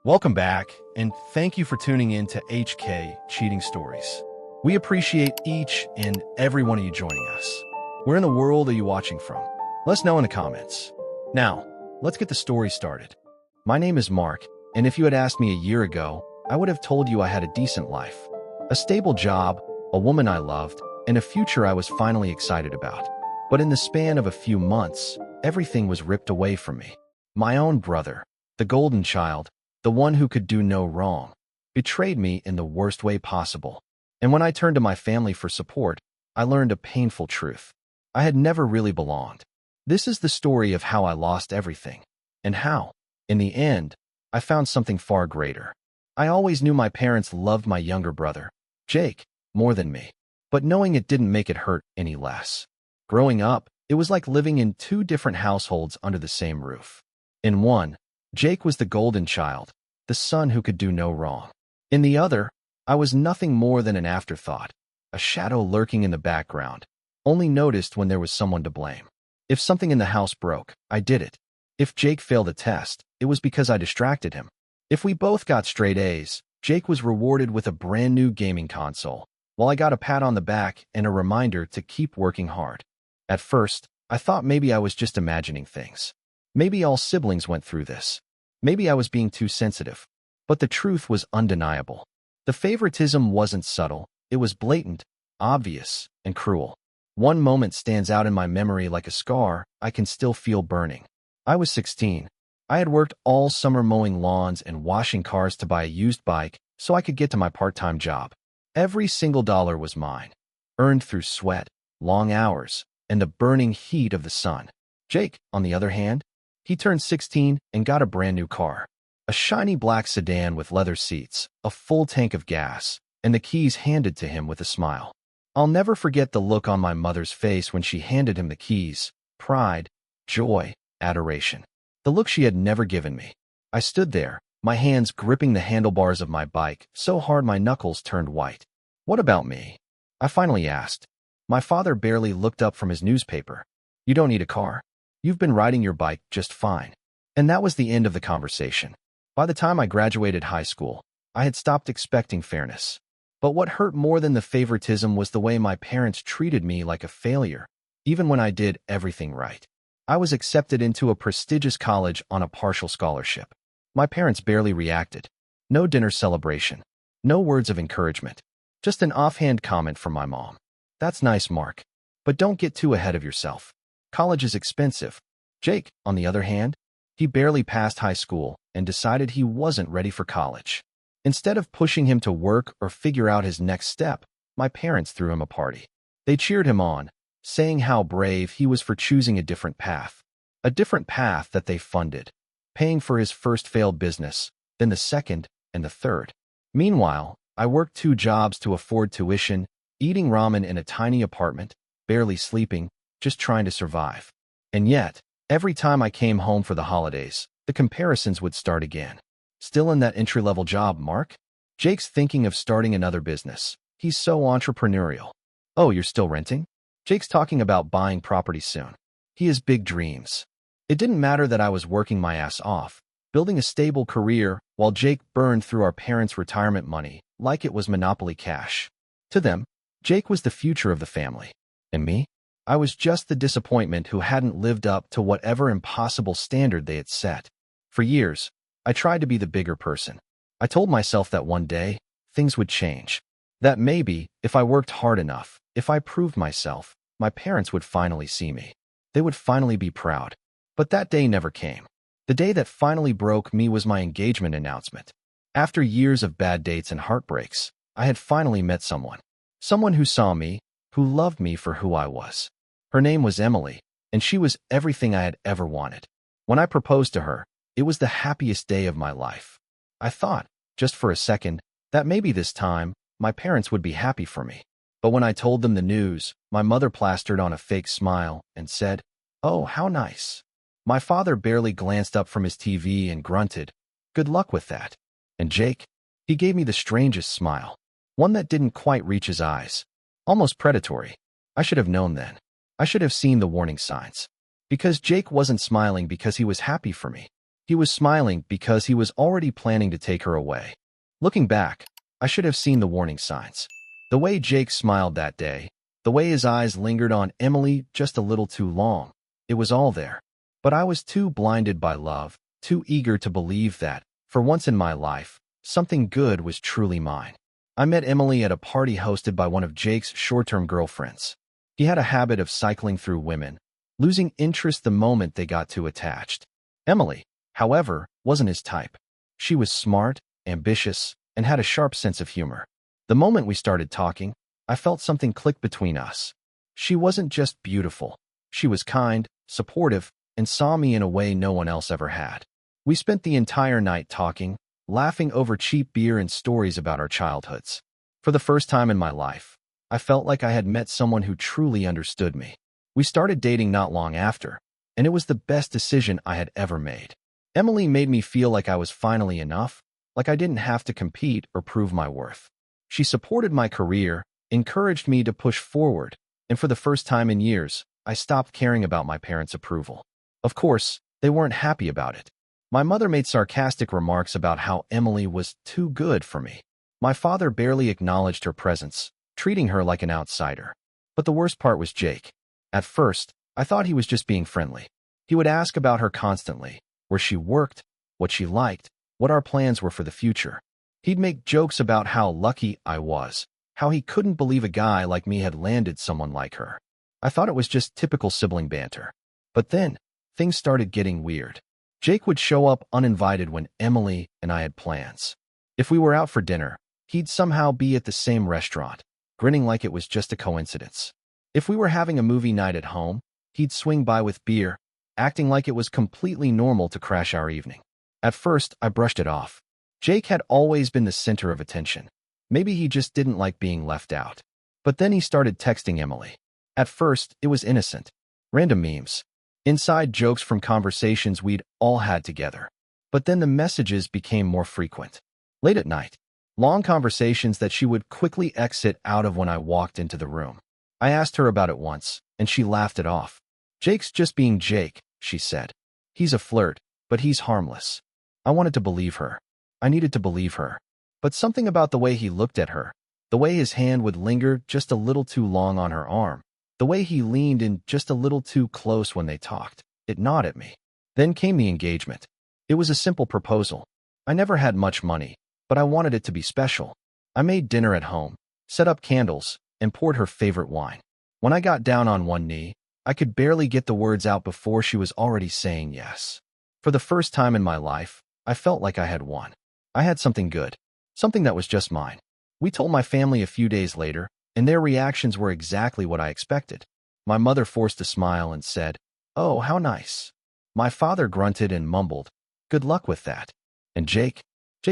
Welcome back, and thank you for tuning in to HK Cheating Stories. We appreciate each and every one of you joining us. Where in the world are you watching from? Let us know in the comments. Now, let's get the story started. My name is Mark, and if you had asked me a year ago, I would have told you I had a decent life, a stable job, a woman I loved, and a future I was finally excited about. But in the span of a few months, everything was ripped away from me. My own brother, the golden child, the one who could do no wrong, betrayed me in the worst way possible. And when I turned to my family for support, I learned a painful truth. I had never really belonged. This is the story of how I lost everything, and how, in the end, I found something far greater. I always knew my parents loved my younger brother, Jake, more than me, but knowing it didn't make it hurt any less. Growing up, it was like living in two different households under the same roof. In one, Jake was the golden child, the son who could do no wrong. In the other, I was nothing more than an afterthought, a shadow lurking in the background, only noticed when there was someone to blame. If something in the house broke, I did it. If Jake failed a test, it was because I distracted him. If we both got straight A's, Jake was rewarded with a brand new gaming console, while I got a pat on the back and a reminder to keep working hard. At first, I thought maybe I was just imagining things. Maybe all siblings went through this. Maybe I was being too sensitive. But the truth was undeniable. The favoritism wasn't subtle. It was blatant, obvious, and cruel. One moment stands out in my memory like a scar I can still feel burning. I was 16. I had worked all summer mowing lawns and washing cars to buy a used bike so I could get to my part-time job. Every single dollar was mine, earned through sweat, long hours, and the burning heat of the sun. Jake, on the other hand, he turned 16 and got a brand new car. A shiny black sedan with leather seats, a full tank of gas, and the keys handed to him with a smile. I'll never forget the look on my mother's face when she handed him the keys. Pride, joy, adoration. The look she had never given me. I stood there, my hands gripping the handlebars of my bike so hard my knuckles turned white. "What about me?" I finally asked. My father barely looked up from his newspaper. "You don't need a car. You've been riding your bike just fine." And that was the end of the conversation. By the time I graduated high school, I had stopped expecting fairness. But what hurt more than the favoritism was the way my parents treated me like a failure, even when I did everything right. I was accepted into a prestigious college on a partial scholarship. My parents barely reacted. No dinner celebration. No words of encouragement. Just an offhand comment from my mom. "That's nice, Mark. But don't get too ahead of yourself. College is expensive." Jake, on the other hand, he barely passed high school and decided he wasn't ready for college. Instead of pushing him to work or figure out his next step, my parents threw him a party. They cheered him on, saying how brave he was for choosing a different path that they funded, paying for his first failed business, then the second and the third. Meanwhile, I worked 2 jobs to afford tuition, eating ramen in a tiny apartment, barely sleeping, just trying to survive. And yet, every time I came home for the holidays, the comparisons would start again. "Still in that entry-level job, Mark? Jake's thinking of starting another business. He's so entrepreneurial." "Oh, you're still renting? Jake's talking about buying property soon. He has big dreams." It didn't matter that I was working my ass off, building a stable career, while Jake burned through our parents' retirement money like it was Monopoly cash. To them, Jake was the future of the family. And me? I was just the disappointment who hadn't lived up to whatever impossible standard they had set. For years, I tried to be the bigger person. I told myself that one day, things would change. That maybe, if I worked hard enough, if I proved myself, my parents would finally see me. They would finally be proud. But that day never came. The day that finally broke me was my engagement announcement. After years of bad dates and heartbreaks, I had finally met someone. Someone who saw me, who loved me for who I was. Her name was Emily, and she was everything I had ever wanted. When I proposed to her, it was the happiest day of my life. I thought, just for a second, that maybe this time, my parents would be happy for me. But when I told them the news, my mother plastered on a fake smile and said, "Oh, how nice." My father barely glanced up from his TV and grunted, "Good luck with that." And Jake, he gave me the strangest smile, one that didn't quite reach his eyes, almost predatory. I should have known then. I should have seen the warning signs. Because Jake wasn't smiling because he was happy for me. He was smiling because he was already planning to take her away. Looking back, I should have seen the warning signs. The way Jake smiled that day, the way his eyes lingered on Emily just a little too long, it was all there. But I was too blinded by love, too eager to believe that, for once in my life, something good was truly mine. I met Emily at a party hosted by one of Jake's short-term girlfriends. He had a habit of cycling through women, losing interest the moment they got too attached. Emily, however, wasn't his type. She was smart, ambitious, and had a sharp sense of humor. The moment we started talking, I felt something click between us. She wasn't just beautiful. She was kind, supportive, and saw me in a way no one else ever had. We spent the entire night talking, laughing over cheap beer and stories about our childhoods. For the first time in my life, I felt like I had met someone who truly understood me. We started dating not long after, and it was the best decision I had ever made. Emily made me feel like I was finally enough, like I didn't have to compete or prove my worth. She supported my career, encouraged me to push forward, and for the first time in years, I stopped caring about my parents' approval. Of course, they weren't happy about it. My mother made sarcastic remarks about how Emily was too good for me. My father barely acknowledged her presence, treating her like an outsider. But the worst part was Jake. At first, I thought he was just being friendly. He would ask about her constantly, where she worked, what she liked, what our plans were for the future. He'd make jokes about how lucky I was, how he couldn't believe a guy like me had landed someone like her. I thought it was just typical sibling banter. But then, things started getting weird. Jake would show up uninvited when Emily and I had plans. If we were out for dinner, he'd somehow be at the same restaurant, grinning like it was just a coincidence. If we were having a movie night at home, he'd swing by with beer, acting like it was completely normal to crash our evening. At first, I brushed it off. Jake had always been the center of attention. Maybe he just didn't like being left out. But then he started texting Emily. At first, it was innocent. Random memes. Inside jokes from conversations we'd all had together. But then the messages became more frequent. Late at night, long conversations that she would quickly exit out of when I walked into the room. I asked her about it once, and she laughed it off. Jake's just being Jake, she said. He's a flirt, but he's harmless. I wanted to believe her. I needed to believe her. But something about the way he looked at her, the way his hand would linger just a little too long on her arm, the way he leaned in just a little too close when they talked, it gnawed at me. Then came the engagement. It was a simple proposal. I never had much money, but I wanted it to be special. I made dinner at home, set up candles, and poured her favorite wine. When I got down on one knee, I could barely get the words out before she was already saying yes. For the first time in my life, I felt like I had won. I had something good, something that was just mine. We told my family a few days later, and their reactions were exactly what I expected. My mother forced a smile and said, "Oh, how nice." My father grunted and mumbled, "Good luck with that." And Jake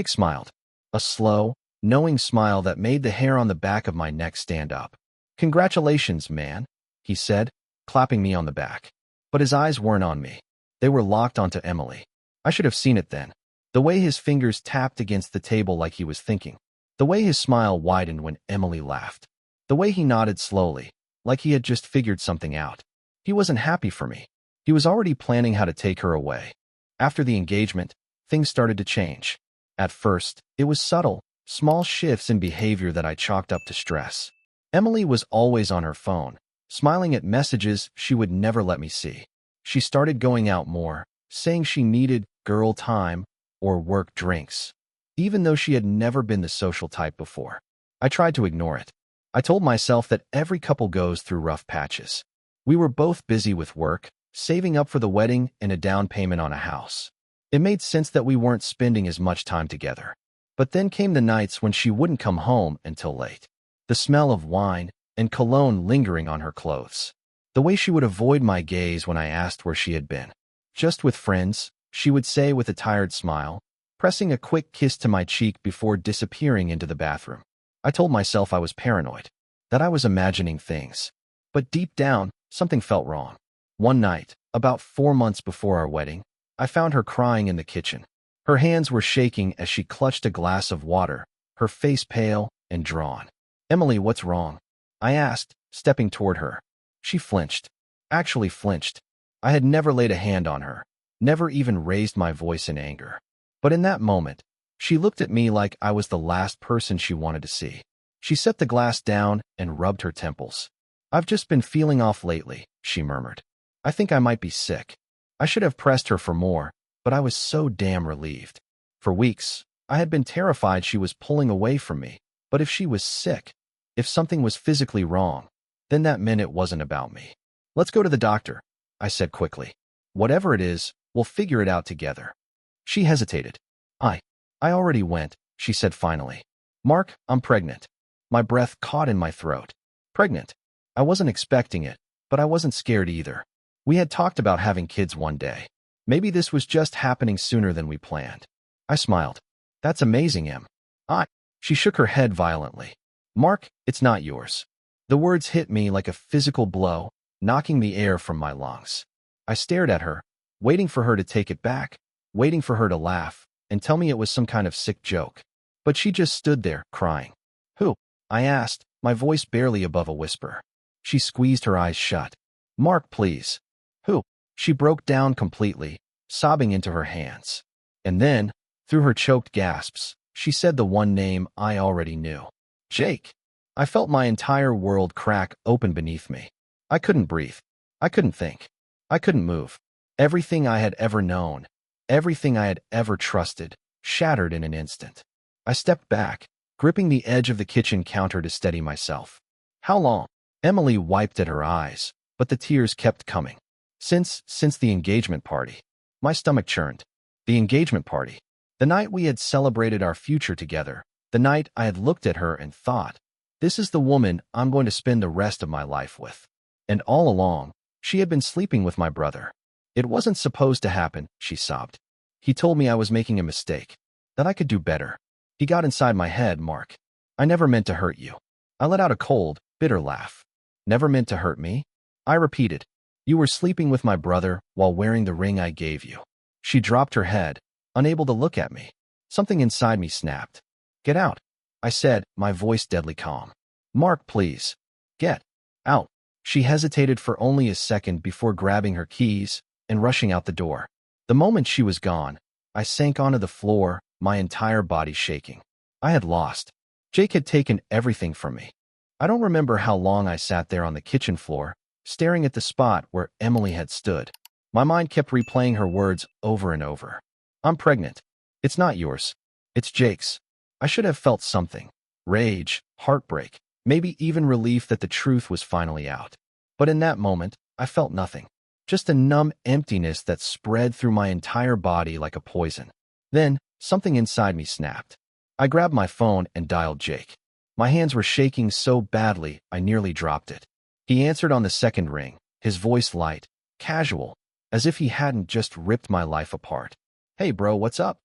smiled. A slow, knowing smile that made the hair on the back of my neck stand up. "Congratulations, man," he said, clapping me on the back. But his eyes weren't on me. They were locked onto Emily. I should have seen it then. The way his fingers tapped against the table like he was thinking. The way his smile widened when Emily laughed. The way he nodded slowly, like he had just figured something out. He wasn't happy for me. He was already planning how to take her away. After the engagement, things started to change. At first, it was subtle, small shifts in behavior that I chalked up to stress. Emily was always on her phone, smiling at messages she would never let me see. She started going out more, saying she needed girl time or work drinks, even though she had never been the social type before. I tried to ignore it. I told myself that every couple goes through rough patches. We were both busy with work, saving up for the wedding and a down payment on a house. It made sense that we weren't spending as much time together. But then came the nights when she wouldn't come home until late. The smell of wine and cologne lingering on her clothes. The way she would avoid my gaze when I asked where she had been. "Just with friends," she would say with a tired smile, pressing a quick kiss to my cheek before disappearing into the bathroom. I told myself I was paranoid, that I was imagining things. But deep down, something felt wrong. One night, about 4 months before our wedding, I found her crying in the kitchen. Her hands were shaking as she clutched a glass of water, her face pale and drawn. "Emily, what's wrong?" I asked, stepping toward her. She flinched. Actually flinched. I had never laid a hand on her, never even raised my voice in anger. But in that moment, she looked at me like I was the last person she wanted to see. She set the glass down and rubbed her temples. "I've just been feeling off lately," she murmured. "I think I might be sick." I should have pressed her for more, but I was so damn relieved. For weeks, I had been terrified she was pulling away from me. But if she was sick, if something was physically wrong, then that meant it wasn't about me. "Let's go to the doctor," I said quickly. "Whatever it is, we'll figure it out together." She hesitated. I already went," she said finally. "Mark, I'm pregnant." My breath caught in my throat. Pregnant? I wasn't expecting it, but I wasn't scared either. We had talked about having kids one day. Maybe this was just happening sooner than we planned. I smiled. "That's amazing, Em." She shook her head violently. "Mark, it's not yours." The words hit me like a physical blow, knocking the air from my lungs. I stared at her, waiting for her to take it back, waiting for her to laugh and tell me it was some kind of sick joke. But she just stood there, crying. "Who?" I asked, my voice barely above a whisper. She squeezed her eyes shut. "Mark, please." "Who?" She broke down completely, sobbing into her hands. And then, through her choked gasps, she said the one name I already knew. "Jake." I felt my entire world crack open beneath me. I couldn't breathe. I couldn't think. I couldn't move. Everything I had ever known, everything I had ever trusted, shattered in an instant. I stepped back, gripping the edge of the kitchen counter to steady myself. "How long?" Emily wiped at her eyes, but the tears kept coming. Since the engagement party." My stomach churned. The engagement party. The night we had celebrated our future together. The night I had looked at her and thought, "This is the woman I'm going to spend the rest of my life with." And all along, she had been sleeping with my brother. "It wasn't supposed to happen," she sobbed. "He told me I was making a mistake, that I could do better. He got inside my head, Mark. I never meant to hurt you." I let out a cold, bitter laugh. "Never meant to hurt me?" I repeated. "You were sleeping with my brother while wearing the ring I gave you." She dropped her head, unable to look at me. Something inside me snapped. "Get out," I said, my voice deadly calm. "Mark, please. Get out." She hesitated for only a second before grabbing her keys and rushing out the door. The moment she was gone, I sank onto the floor, my entire body shaking. I had lost. Jake had taken everything from me. I don't remember how long I sat there on the kitchen floor, staring at the spot where Emily had stood. My mind kept replaying her words over and over. "I'm pregnant. It's not yours. It's Jake's." I should have felt something. Rage, heartbreak, maybe even relief that the truth was finally out. But in that moment, I felt nothing. Just a numb emptiness that spread through my entire body like a poison. Then, something inside me snapped. I grabbed my phone and dialed Jake. My hands were shaking so badly I nearly dropped it. He answered on the second ring, his voice light, casual, as if he hadn't just ripped my life apart. "Hey bro, what's up?"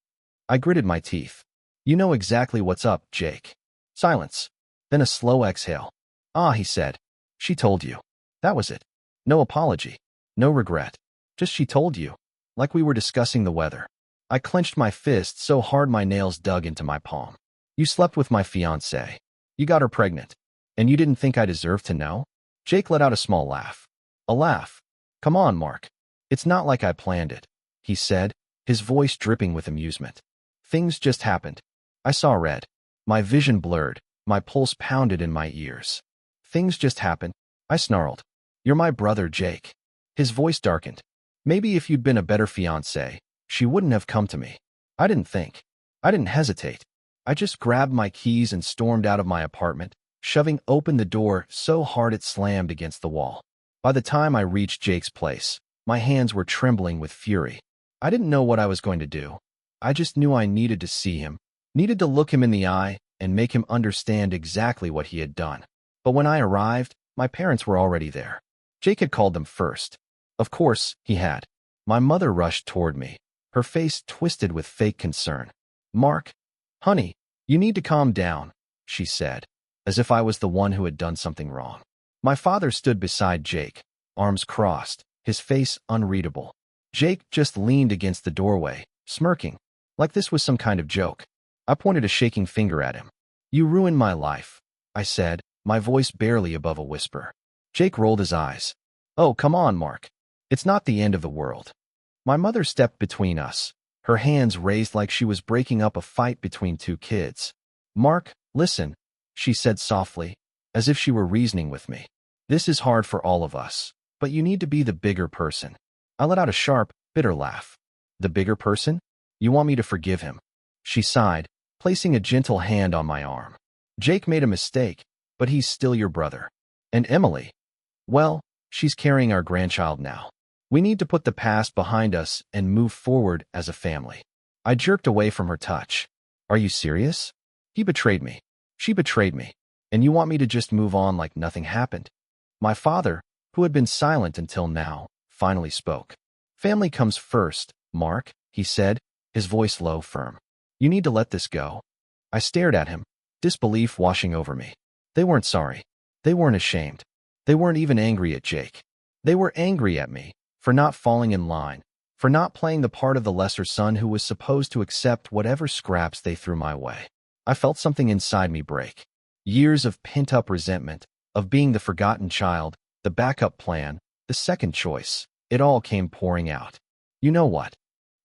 I gritted my teeth. "You know exactly what's up, Jake." Silence. Then a slow exhale. "Ah," he said. "She told you." That was it. No apology. No regret. Just she told you. Like we were discussing the weather. I clenched my fist so hard my nails dug into my palm. "You slept with my fiancée. You got her pregnant. And you didn't think I deserved to know?" Jake let out a small laugh. A laugh. "Come on, Mark. It's not like I planned it," he said, his voice dripping with amusement. "Things just happened. I saw red. My vision blurred. My pulse pounded in my ears. Things just happened." I snarled. "You're my brother, Jake." His voice darkened. "Maybe if you'd been a better fiancé, she wouldn't have come to me." I didn't think. I didn't hesitate. I just grabbed my keys and stormed out of my apartment, shoving open the door so hard it slammed against the wall. By the time I reached Jake's place, my hands were trembling with fury. I didn't know what I was going to do. I just knew I needed to see him, needed to look him in the eye and make him understand exactly what he had done. But when I arrived, my parents were already there. Jake had called them first. Of course, he had. My mother rushed toward me, her face twisted with fake concern. "Mark, honey, you need to calm down," she said, as if I was the one who had done something wrong. My father stood beside Jake, arms crossed, his face unreadable. Jake just leaned against the doorway, smirking, like this was some kind of joke. I pointed a shaking finger at him. "You ruined my life," I said, my voice barely above a whisper. Jake rolled his eyes. "Oh, come on, Mark. It's not the end of the world." My mother stepped between us, her hands raised like she was breaking up a fight between two kids. "Mark, listen," she said softly, as if she were reasoning with me. "This is hard for all of us, but you need to be the bigger person." I let out a sharp, bitter laugh. "The bigger person? You want me to forgive him?" She sighed, placing a gentle hand on my arm. "Jake made a mistake, but he's still your brother. And Emily, well, she's carrying our grandchild now. We need to put the past behind us and move forward as a family." I jerked away from her touch. "Are you serious? He betrayed me. She betrayed me. And you want me to just move on like nothing happened?" My father, who had been silent until now, finally spoke. "Family comes first, Mark," he said, his voice low, firm. "You need to let this go." I stared at him, disbelief washing over me. They weren't sorry. They weren't ashamed. They weren't even angry at Jake. They were angry at me for not falling in line, for not playing the part of the lesser son who was supposed to accept whatever scraps they threw my way. I felt something inside me break. Years of pent-up resentment, of being the forgotten child, the backup plan, the second choice, it all came pouring out. "You know what?"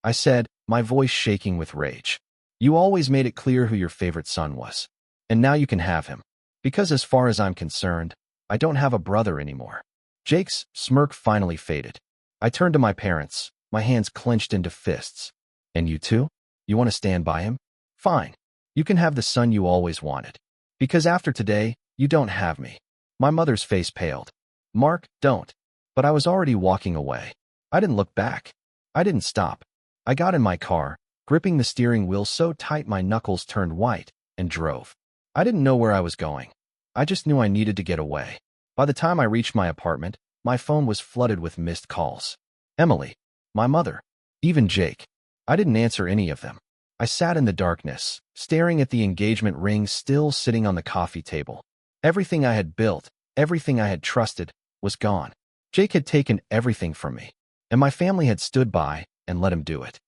I said, my voice shaking with rage. "You always made it clear who your favorite son was. And now you can have him. Because as far as I'm concerned, I don't have a brother anymore." Jake's smirk finally faded. I turned to my parents, my hands clenched into fists. "And you too? You want to stand by him? Fine. You can have the son you always wanted. Because after today, you don't have me." My mother's face paled. "Mark, don't." But I was already walking away. I didn't look back. I didn't stop. I got in my car, gripping the steering wheel so tight my knuckles turned white, and drove. I didn't know where I was going. I just knew I needed to get away. By the time I reached my apartment, my phone was flooded with missed calls. Emily, my mother, even Jake. I didn't answer any of them. I sat in the darkness, staring at the engagement ring still sitting on the coffee table. Everything I had built, everything I had trusted, was gone. Jake had taken everything from me, and my family had stood by and let him do it.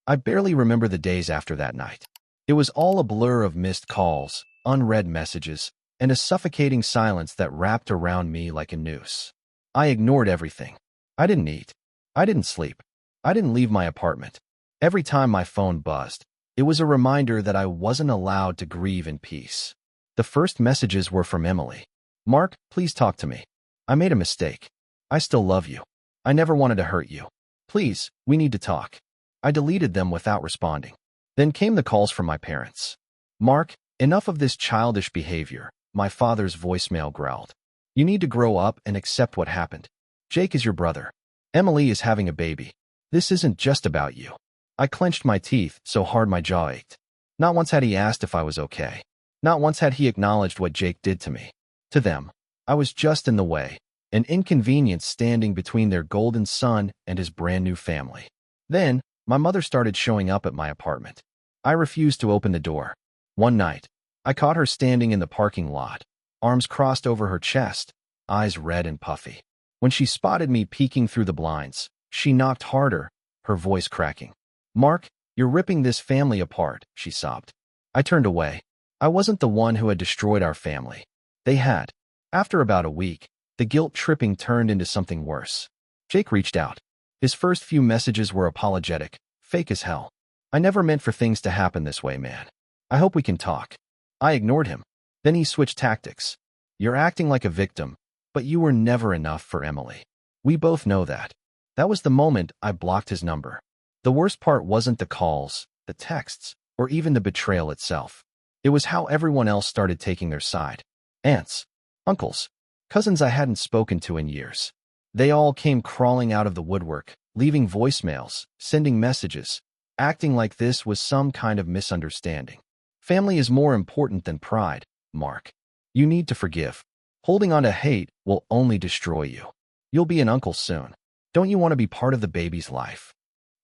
I barely remember the days after that night. It was all a blur of missed calls, unread messages, and a suffocating silence that wrapped around me like a noose. I ignored everything. I didn't eat. I didn't sleep. I didn't leave my apartment. Every time my phone buzzed, it was a reminder that I wasn't allowed to grieve in peace. The first messages were from Emily. "Mark, please talk to me. I made a mistake. I still love you. I never wanted to hurt you. Please, we need to talk." I deleted them without responding. Then came the calls from my parents. "Mark, enough of this childish behavior," my father's voicemail growled. "You need to grow up and accept what happened. Jake is your brother. Emily is having a baby. This isn't just about you." I clenched my teeth so hard my jaw ached. Not once had he asked if I was okay. Not once had he acknowledged what Jake did to me. To them, I was just in the way, an inconvenience standing between their golden son and his brand new family. Then, my mother started showing up at my apartment. I refused to open the door. One night, I caught her standing in the parking lot, arms crossed over her chest, eyes red and puffy. When she spotted me peeking through the blinds, she knocked harder, her voice cracking. "Mark, you're ripping this family apart," she sobbed. I turned away. I wasn't the one who had destroyed our family. They had. After about a week, the guilt-tripping turned into something worse. Jake reached out. His first few messages were apologetic, fake as hell. "I never meant for things to happen this way, man. I hope we can talk." I ignored him. Then he switched tactics. "You're acting like a victim, but you were never enough for Emily. We both know that." That was the moment I blocked his number. The worst part wasn't the calls, the texts, or even the betrayal itself. It was how everyone else started taking their side. Aunts, uncles, cousins I hadn't spoken to in years. They all came crawling out of the woodwork, leaving voicemails, sending messages, acting like this was some kind of misunderstanding. Family is more important than pride, Mark. You need to forgive. Holding on to hate will only destroy you. You'll be an uncle soon. Don't you want to be part of the baby's life?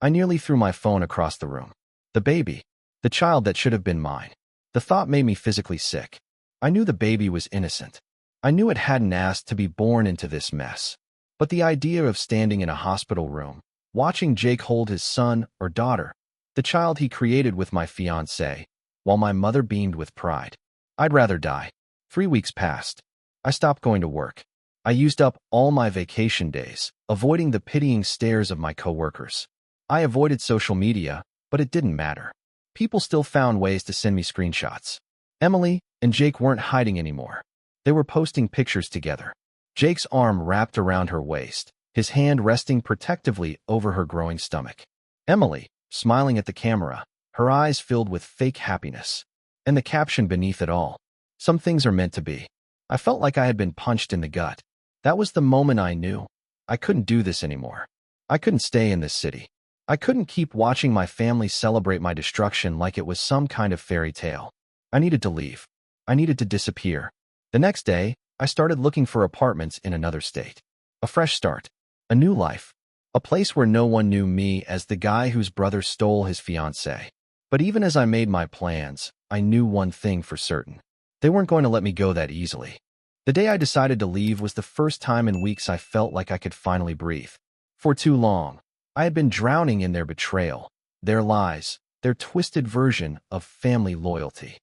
I nearly threw my phone across the room. The baby. The child that should have been mine. The thought made me physically sick. I knew the baby was innocent. I knew it hadn't asked to be born into this mess. But the idea of standing in a hospital room, watching Jake hold his son or daughter, the child he created with my fiancée, while my mother beamed with pride. I'd rather die. 3 weeks passed. I stopped going to work. I used up all my vacation days, avoiding the pitying stares of my coworkers. I avoided social media, but it didn't matter. People still found ways to send me screenshots. Emily and Jake weren't hiding anymore. They were posting pictures together. Jake's arm wrapped around her waist, his hand resting protectively over her growing stomach. Emily, smiling at the camera, her eyes filled with fake happiness. And the caption beneath it all: "Some things are meant to be." I felt like I had been punched in the gut. That was the moment I knew I couldn't do this anymore. I couldn't stay in this city. I couldn't keep watching my family celebrate my destruction like it was some kind of fairy tale. I needed to leave. I needed to disappear. The next day, I started looking for apartments in another state. A fresh start. A new life. A place where no one knew me as the guy whose brother stole his fiancée. But even as I made my plans, I knew one thing for certain. They weren't going to let me go that easily. The day I decided to leave was the first time in weeks I felt like I could finally breathe. For too long, I had been drowning in their betrayal, their lies, their twisted version of family loyalty.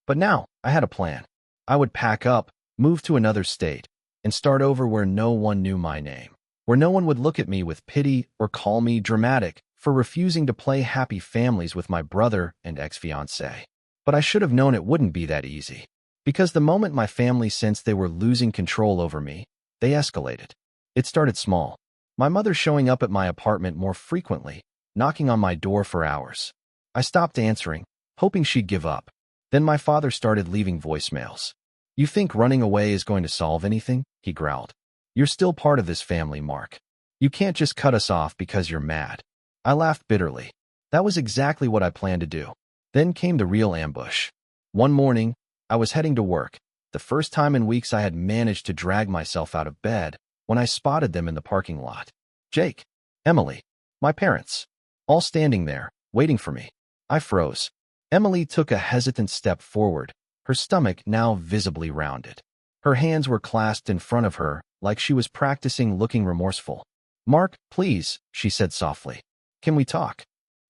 But now, I had a plan. I would pack up, move to another state, and start over where no one knew my name, where no one would look at me with pity or call me dramatic for refusing to play happy families with my brother and ex-fiancée. But I should have known it wouldn't be that easy. Because the moment my family sensed they were losing control over me, they escalated. It started small. My mother showing up at my apartment more frequently, knocking on my door for hours. I stopped answering, hoping she'd give up. Then my father started leaving voicemails. "You think running away is going to solve anything?" he growled. "You're still part of this family, Mark. You can't just cut us off because you're mad." I laughed bitterly. That was exactly what I planned to do. Then came the real ambush. One morning, I was heading to work, the first time in weeks I had managed to drag myself out of bed, when I spotted them in the parking lot. Jake, Emily, my parents, all standing there, waiting for me. I froze. Emily took a hesitant step forward, her stomach now visibly rounded. Her hands were clasped in front of her, like she was practicing looking remorseful. "Mark, please," she said softly. "Can we talk?"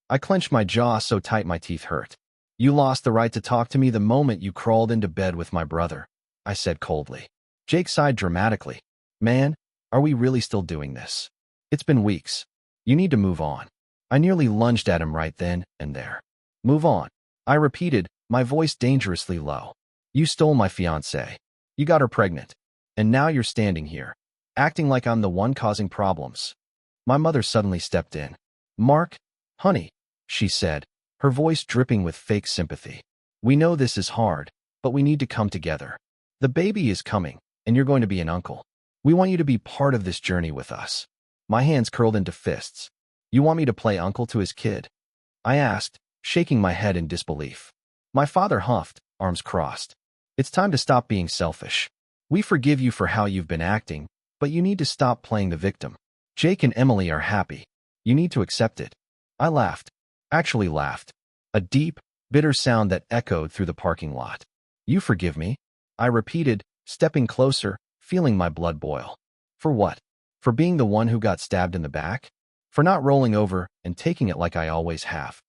I clenched my jaw so tight my teeth hurt. "You lost the right to talk to me the moment you crawled into bed with my brother," I said coldly. Jake sighed dramatically. "Man, are we really still doing this? It's been weeks. You need to move on." I nearly lunged at him right then and there. "Move on," I repeated, my voice dangerously low. "You stole my fiancée. You got her pregnant. And now you're standing here, acting like I'm the one causing problems." My mother suddenly stepped in. "Mark, honey," she said, her voice dripping with fake sympathy. "We know this is hard, but we need to come together. The baby is coming, and you're going to be an uncle. We want you to be part of this journey with us." My hands curled into fists. "You want me to play uncle to his kid?" I asked, shaking my head in disbelief. My father huffed, arms crossed. "It's time to stop being selfish. We forgive you for how you've been acting, but you need to stop playing the victim. Jake and Emily are happy. You need to accept it." I laughed. Actually laughed. A deep, bitter sound that echoed through the parking lot. "You forgive me?" I repeated, stepping closer, feeling my blood boil. "For what? For being the one who got stabbed in the back? For not rolling over and taking it like I always have?"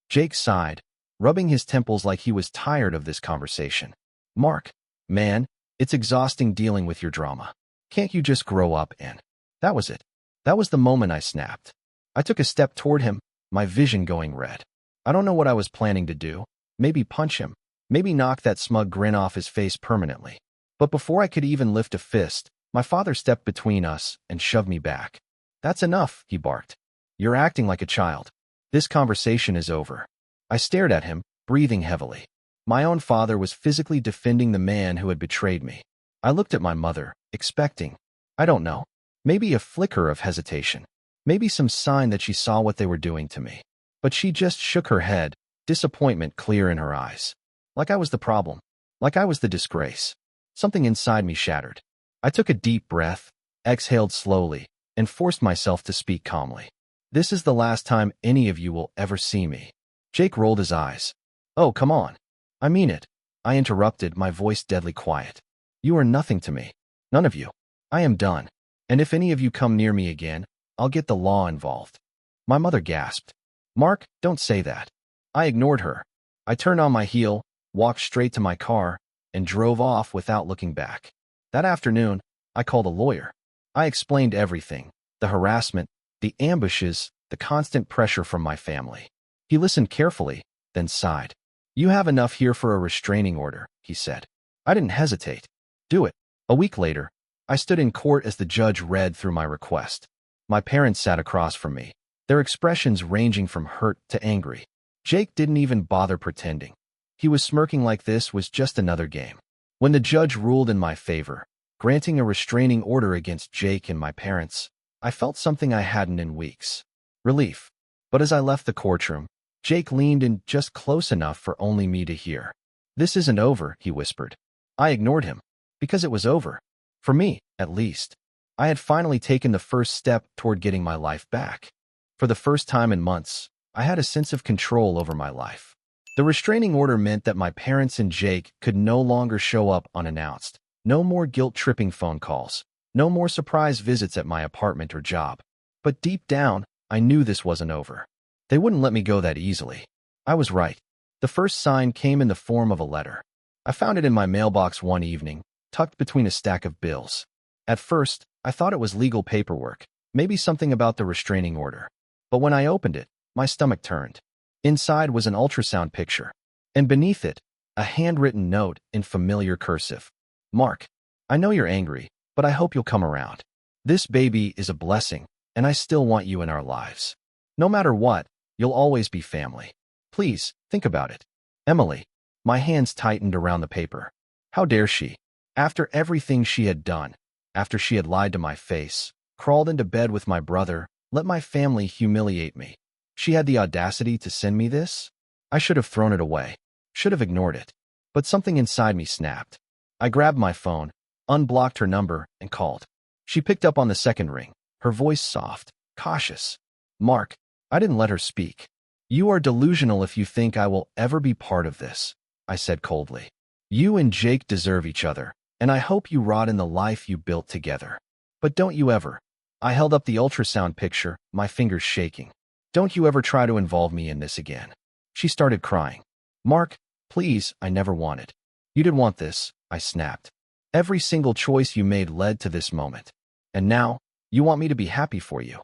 Jake sighed, rubbing his temples like he was tired of this conversation. "Mark, man, it's exhausting dealing with your drama. Can't you just grow up and—" That was it. That was the moment I snapped. I took a step toward him, my vision going red. I don't know what I was planning to do. Maybe punch him. Maybe knock that smug grin off his face permanently. But before I could even lift a fist, my father stepped between us and shoved me back. "That's enough," he barked. "You're acting like a child. This conversation is over." I stared at him, breathing heavily. My own father was physically defending the man who had betrayed me. I looked at my mother, expecting, I don't know, maybe a flicker of hesitation. Maybe some sign that she saw what they were doing to me. But she just shook her head, disappointment clear in her eyes. Like I was the problem. Like I was the disgrace. Something inside me shattered. I took a deep breath, exhaled slowly, and forced myself to speak calmly. "This is the last time any of you will ever see me." Jake rolled his eyes. "Oh, come on." "I mean it," I interrupted, my voice deadly quiet. "You are nothing to me. None of you. I am done. And if any of you come near me again, I'll get the law involved." My mother gasped. "Mark, don't say that." I ignored her. I turned on my heel, walked straight to my car, and drove off without looking back. That afternoon, I called a lawyer. I explained everything: the harassment, the ambushes, the constant pressure from my family. He listened carefully, then sighed. "You have enough here for a restraining order," he said. I didn't hesitate. "Do it." A week later, I stood in court as the judge read through my request. My parents sat across from me, their expressions ranging from hurt to angry. Jake didn't even bother pretending. He was smirking like this was just another game. When the judge ruled in my favor, granting a restraining order against Jake and my parents, I felt something I hadn't in weeks. Relief. But as I left the courtroom, Jake leaned in just close enough for only me to hear. "This isn't over," he whispered. I ignored him, because it was over. For me, at least. I had finally taken the first step toward getting my life back. For the first time in months, I had a sense of control over my life. The restraining order meant that my parents and Jake could no longer show up unannounced. No more guilt-tripping phone calls. No more surprise visits at my apartment or job. But deep down, I knew this wasn't over. They wouldn't let me go that easily. I was right. The first sign came in the form of a letter. I found it in my mailbox one evening, tucked between a stack of bills. At first, I thought it was legal paperwork, maybe something about the restraining order. But when I opened it, my stomach turned. Inside was an ultrasound picture, and beneath it, a handwritten note in familiar cursive. "Mark, I know you're angry, but I hope you'll come around. This baby is a blessing, and I still want you in our lives. No matter what, you'll always be family. Please, think about it. Emily." My hands tightened around the paper. How dare she? After everything she had done, after she had lied to my face, crawled into bed with my brother, let my family humiliate me. She had the audacity to send me this? I should have thrown it away, should have ignored it. But something inside me snapped. I grabbed my phone, unblocked her number, and called. She picked up on the second ring, her voice soft, cautious. "Mark." I didn't let her speak. "You are delusional if you think I will ever be part of this," I said coldly. "You and Jake deserve each other, and I hope you rot in the life you built together. But don't you ever." I held up the ultrasound picture, my fingers shaking. "Don't you ever try to involve me in this again." She started crying. "Mark, please, I never wanted." "You did want this," I snapped. "Every single choice you made led to this moment. And now, you want me to be happy for you."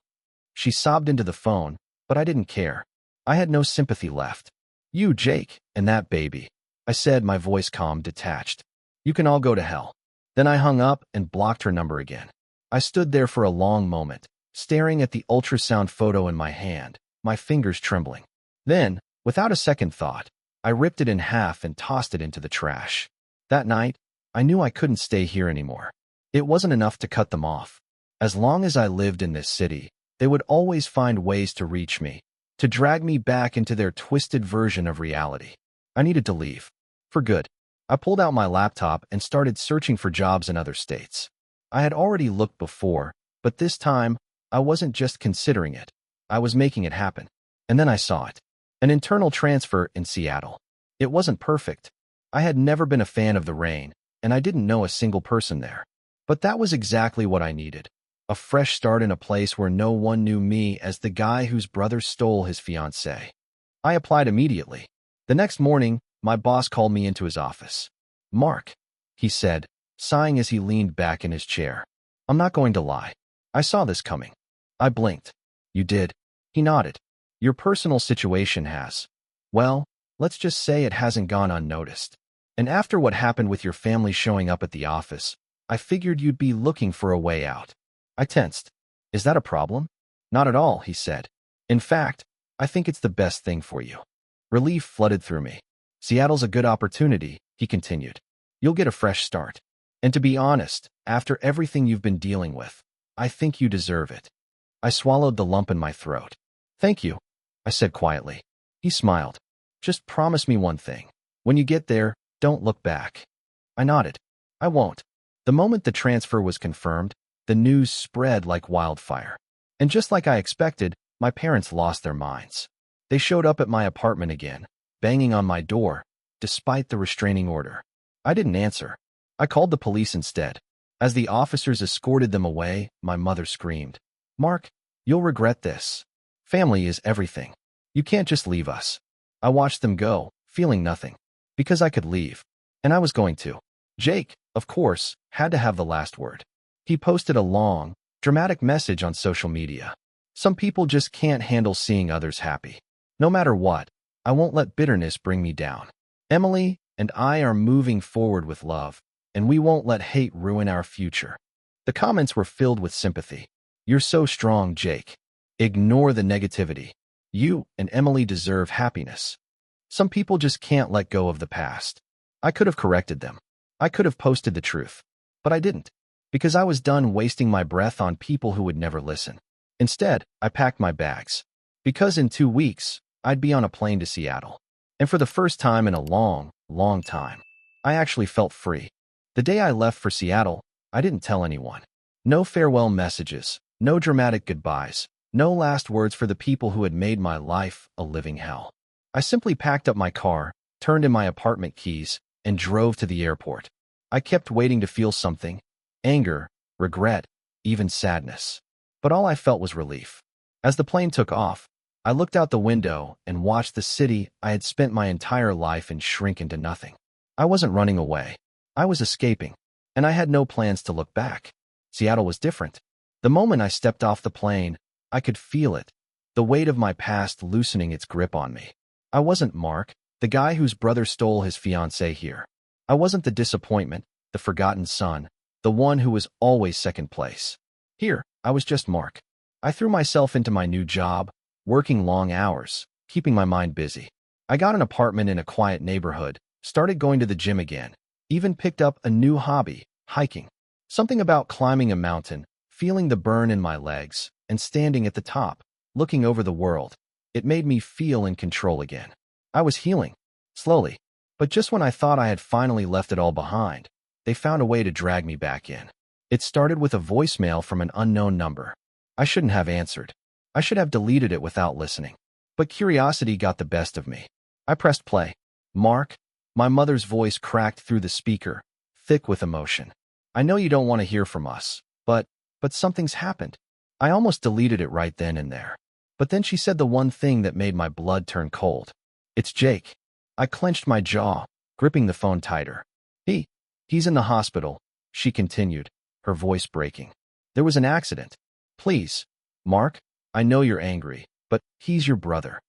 She sobbed into the phone, but I didn't care. I had no sympathy left. "You, Jake, and that baby," I said, my voice calm, detached. "You can all go to hell." Then I hung up and blocked her number again. I stood there for a long moment, staring at the ultrasound photo in my hand, my fingers trembling. Then, without a second thought, I ripped it in half and tossed it into the trash. That night, I knew I couldn't stay here anymore. It wasn't enough to cut them off. As long as I lived in this city, they would always find ways to reach me, to drag me back into their twisted version of reality. I needed to leave. For good. I pulled out my laptop and started searching for jobs in other states. I had already looked before, but this time, I wasn't just considering it. I was making it happen. And then I saw it. An internal transfer in Seattle. It wasn't perfect. I had never been a fan of the rain, and I didn't know a single person there. But that was exactly what I needed. A fresh start in a place where no one knew me as the guy whose brother stole his fiancée. I applied immediately. The next morning, my boss called me into his office. "Mark," he said, sighing as he leaned back in his chair. "I'm not going to lie. I saw this coming." I blinked. "You did?" He nodded. "Your personal situation has. Well, let's just say it hasn't gone unnoticed. And after what happened with your family showing up at the office, I figured you'd be looking for a way out." I tensed. "Is that a problem?" "Not at all," he said. "In fact, I think it's the best thing for you." Relief flooded through me. "Seattle's a good opportunity," he continued. "You'll get a fresh start. And to be honest, after everything you've been dealing with, I think you deserve it." I swallowed the lump in my throat. "Thank you," I said quietly. He smiled. "Just promise me one thing. When you get there, don't look back." I nodded. "I won't." The moment the transfer was confirmed, the news spread like wildfire. And just like I expected, my parents lost their minds. They showed up at my apartment again, banging on my door, despite the restraining order. I didn't answer. I called the police instead. As the officers escorted them away, my mother screamed, "Mark, you'll regret this. Family is everything. You can't just leave us." I watched them go, feeling nothing, because I could leave. And I was going to. Jake, of course, had to have the last word. He posted a long, dramatic message on social media. Some people just can't handle seeing others happy. No matter what, I won't let bitterness bring me down. Emily and I are moving forward with love, and we won't let hate ruin our future. The comments were filled with sympathy. You're so strong, Jake. Ignore the negativity. You and Emily deserve happiness. Some people just can't let go of the past. I could have corrected them. I could have posted the truth. But I didn't, because I was done wasting my breath on people who would never listen. Instead, I packed my bags. Because in 2 weeks, I'd be on a plane to Seattle. And for the first time in a long, long time, I actually felt free. The day I left for Seattle, I didn't tell anyone. No farewell messages, no dramatic goodbyes, no last words for the people who had made my life a living hell. I simply packed up my car, turned in my apartment keys, and drove to the airport. I kept waiting to feel something: anger, regret, even sadness. But all I felt was relief. As the plane took off, I looked out the window and watched the city I had spent my entire life in shrink into nothing. I wasn't running away. I was escaping, and I had no plans to look back. Seattle was different. The moment I stepped off the plane, I could feel it, the weight of my past loosening its grip on me. I wasn't Mark, the guy whose brother stole his fiancée here. I wasn't the disappointment, the forgotten son, the one who was always second place. Here, I was just Mark. I threw myself into my new job, working long hours, keeping my mind busy. I got an apartment in a quiet neighborhood, started going to the gym again, even picked up a new hobby: hiking. Something about climbing a mountain, feeling the burn in my legs, and standing at the top, looking over the world. It made me feel in control again. I was healing, slowly. But just when I thought I had finally left it all behind, they found a way to drag me back in. It started with a voicemail from an unknown number. I shouldn't have answered. I should have deleted it without listening. But curiosity got the best of me. I pressed play. Mark, my mother's voice cracked through the speaker, thick with emotion. I know you don't want to hear from us, but something's happened. I almost deleted it right then and there. But then she said the one thing that made my blood turn cold. It's Jake. I clenched my jaw, gripping the phone tighter. He's in the hospital, she continued, her voice breaking. There was an accident. Please, Mark, I know you're angry, but he's your brother.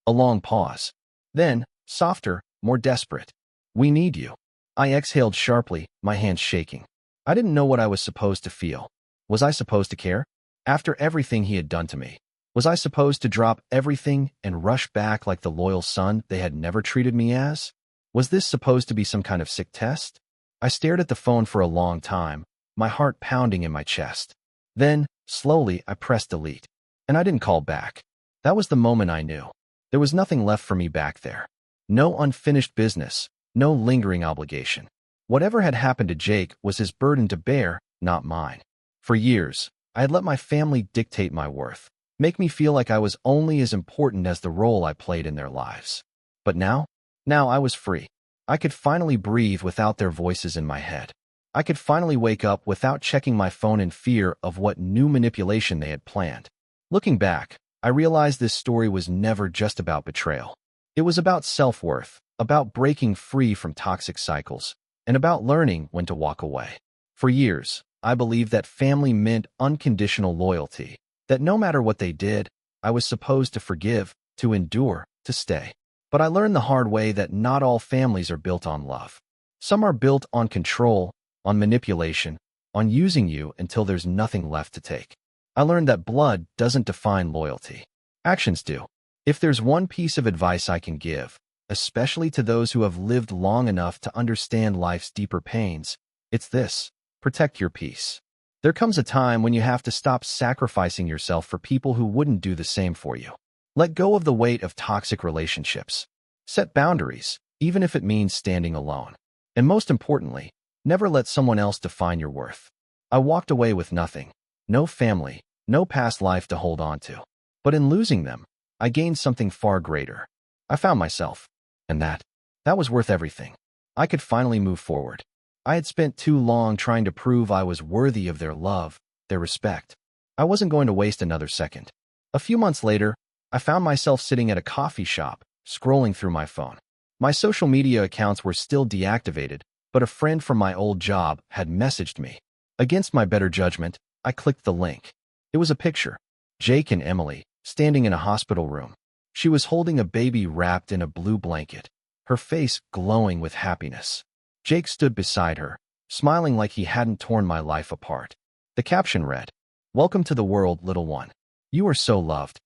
A long pause. Then, softer, more desperate. We need you. I exhaled sharply, my hands shaking. I didn't know what I was supposed to feel. Was I supposed to care? After everything he had done to me, was I supposed to drop everything and rush back like the loyal son they had never treated me as? Was this supposed to be some kind of sick test? I stared at the phone for a long time, my heart pounding in my chest. Then, slowly, I pressed delete. And I didn't call back. That was the moment I knew. There was nothing left for me back there. No unfinished business, no lingering obligation. Whatever had happened to Jake was his burden to bear, not mine. For years, I had let my family dictate my worth, make me feel like I was only as important as the role I played in their lives. But now I was free. I could finally breathe without their voices in my head. I could finally wake up without checking my phone in fear of what new manipulation they had planned. Looking back, I realized this story was never just about betrayal. It was about self-worth, about breaking free from toxic cycles, and about learning when to walk away. For years, I believed that family meant unconditional loyalty, that no matter what they did, I was supposed to forgive, to endure, to stay. But I learned the hard way that not all families are built on love. Some are built on control, on manipulation, on using you until there's nothing left to take. I learned that blood doesn't define loyalty. Actions do. If there's one piece of advice I can give, especially to those who have lived long enough to understand life's deeper pains, it's this: protect your peace. There comes a time when you have to stop sacrificing yourself for people who wouldn't do the same for you. Let go of the weight of toxic relationships. Set boundaries, even if it means standing alone. And most importantly, never let someone else define your worth. I walked away with nothing. No family, no past life to hold on to. But in losing them, I gained something far greater. I found myself. And that was worth everything. I could finally move forward. I had spent too long trying to prove I was worthy of their love, their respect. I wasn't going to waste another second. A few months later, I found myself sitting at a coffee shop, scrolling through my phone. My social media accounts were still deactivated, but a friend from my old job had messaged me. Against my better judgment, I clicked the link. It was a picture. Jake and Emily, standing in a hospital room. She was holding a baby wrapped in a blue blanket, her face glowing with happiness. Jake stood beside her, smiling like he hadn't torn my life apart. The caption read, "Welcome to the world, little one. You are so loved."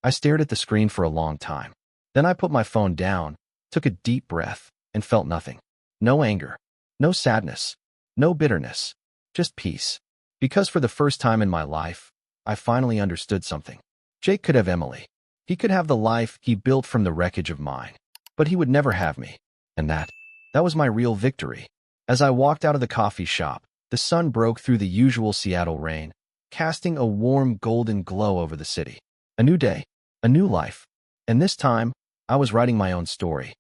I stared at the screen for a long time. Then I put my phone down, took a deep breath, and felt nothing. No anger, no sadness, no bitterness, just peace. Because for the first time in my life, I finally understood something. Jake could have Emily. He could have the life he built from the wreckage of mine. But he would never have me. And that was my real victory. As I walked out of the coffee shop, the sun broke through the usual Seattle rain, casting a warm golden glow over the city. A new day, a new life. And this time, I was writing my own story.